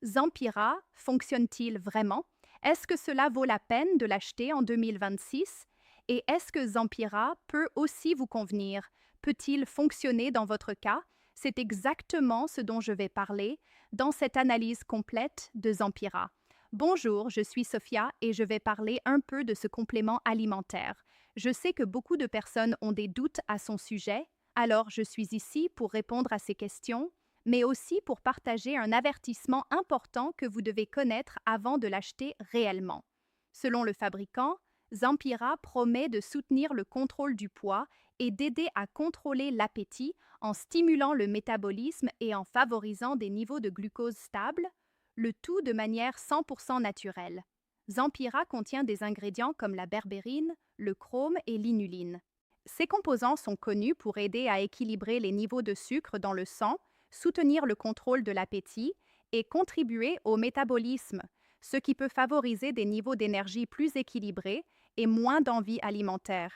Zampira fonctionne-t-il vraiment? Est-ce que cela vaut la peine de l'acheter en 2026? Et est-ce que Zampira peut aussi vous convenir? Peut-il fonctionner dans votre cas? C'est exactement ce dont je vais parler dans cette analyse complète de Zampira. Bonjour, je suis Sophia et je vais parler un peu de ce complément alimentaire. Je sais que beaucoup de personnes ont des doutes à son sujet, alors je suis ici pour répondre à ces questions, mais aussi pour partager un avertissement important que vous devez connaître avant de l'acheter réellement. Selon le fabricant, Zampira promet de soutenir le contrôle du poids et d'aider à contrôler l'appétit en stimulant le métabolisme et en favorisant des niveaux de glucose stables, le tout de manière 100% naturelle. Zampira contient des ingrédients comme la berbérine, le chrome et l'inuline. Ces composants sont connus pour aider à équilibrer les niveaux de sucre dans le sang, soutenir le contrôle de l'appétit et contribuer au métabolisme, ce qui peut favoriser des niveaux d'énergie plus équilibrés et moins d'envie alimentaire.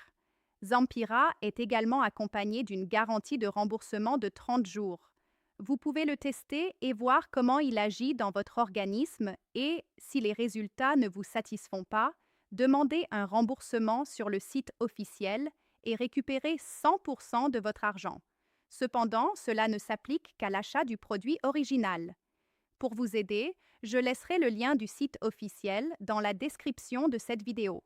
Zampira est également accompagné d'une garantie de remboursement de 30 jours. Vous pouvez le tester et voir comment il agit dans votre organisme et, si les résultats ne vous satisfont pas, demandez un remboursement sur le site officiel et récupérez 100% de votre argent. Cependant, cela ne s'applique qu'à l'achat du produit original. Pour vous aider, je laisserai le lien du site officiel dans la description de cette vidéo.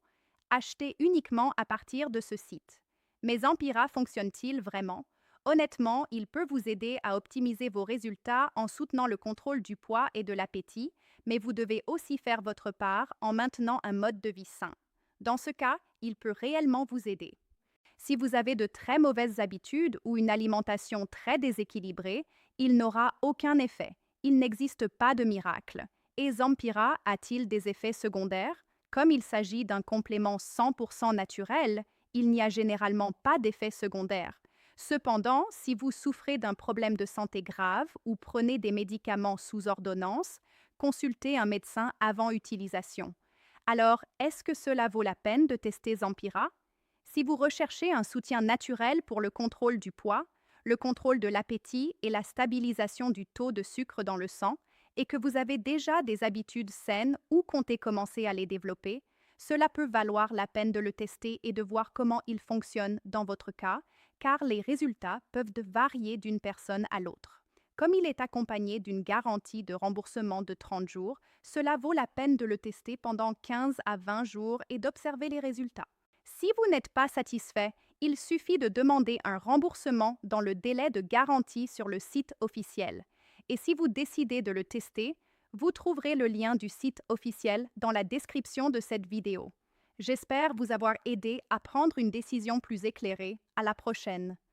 Achetez uniquement à partir de ce site. Mais Zampira fonctionne-t-il vraiment? Honnêtement, il peut vous aider à optimiser vos résultats en soutenant le contrôle du poids et de l'appétit, mais vous devez aussi faire votre part en maintenant un mode de vie sain. Dans ce cas, il peut réellement vous aider. Si vous avez de très mauvaises habitudes ou une alimentation très déséquilibrée, il n'aura aucun effet. Il n'existe pas de miracle. Et Zampira a-t-il des effets secondaires? Comme il s'agit d'un complément 100% naturel, il n'y a généralement pas d'effets secondaires. Cependant, si vous souffrez d'un problème de santé grave ou prenez des médicaments sous ordonnance, consultez un médecin avant utilisation. Alors, est-ce que cela vaut la peine de tester Zampira? Si vous recherchez un soutien naturel pour le contrôle du poids, le contrôle de l'appétit et la stabilisation du taux de sucre dans le sang, et que vous avez déjà des habitudes saines ou comptez commencer à les développer, cela peut valoir la peine de le tester et de voir comment il fonctionne dans votre cas, car les résultats peuvent varier d'une personne à l'autre. Comme il est accompagné d'une garantie de remboursement de 30 jours, cela vaut la peine de le tester pendant 15 à 20 jours et d'observer les résultats. Si vous n'êtes pas satisfait, il suffit de demander un remboursement dans le délai de garantie sur le site officiel. Et si vous décidez de le tester, vous trouverez le lien du site officiel dans la description de cette vidéo. J'espère vous avoir aidé à prendre une décision plus éclairée. À la prochaine.